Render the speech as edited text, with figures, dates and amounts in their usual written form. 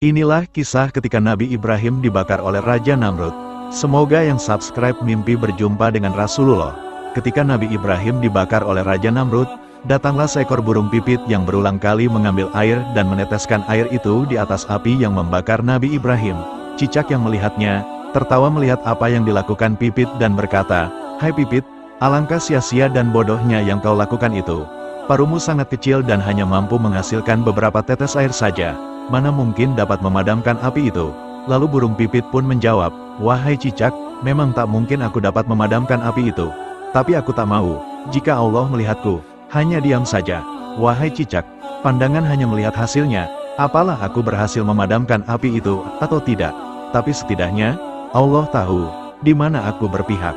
Inilah kisah ketika Nabi Ibrahim dibakar oleh Raja Namrud. Semoga yang subscribe mimpi berjumpa dengan Rasulullah. Ketika Nabi Ibrahim dibakar oleh Raja Namrud, datanglah seekor burung pipit yang berulang kali mengambil air dan meneteskan air itu di atas api yang membakar Nabi Ibrahim. Cicak yang melihatnya, tertawa melihat apa yang dilakukan pipit dan berkata, "Hai pipit, alangkah sia-sia dan bodohnya yang kau lakukan itu. Parumu sangat kecil dan hanya mampu menghasilkan beberapa tetes air saja. Mana mungkin dapat memadamkan api itu?" Lalu burung pipit pun menjawab, "Wahai cicak, memang tak mungkin aku dapat memadamkan api itu. Tapi aku tak mau, jika Allah melihatku, hanya diam saja. Wahai cicak, pandangan hanya melihat hasilnya, apalah aku berhasil memadamkan api itu, atau tidak. Tapi setidaknya, Allah tahu, di mana aku berpihak."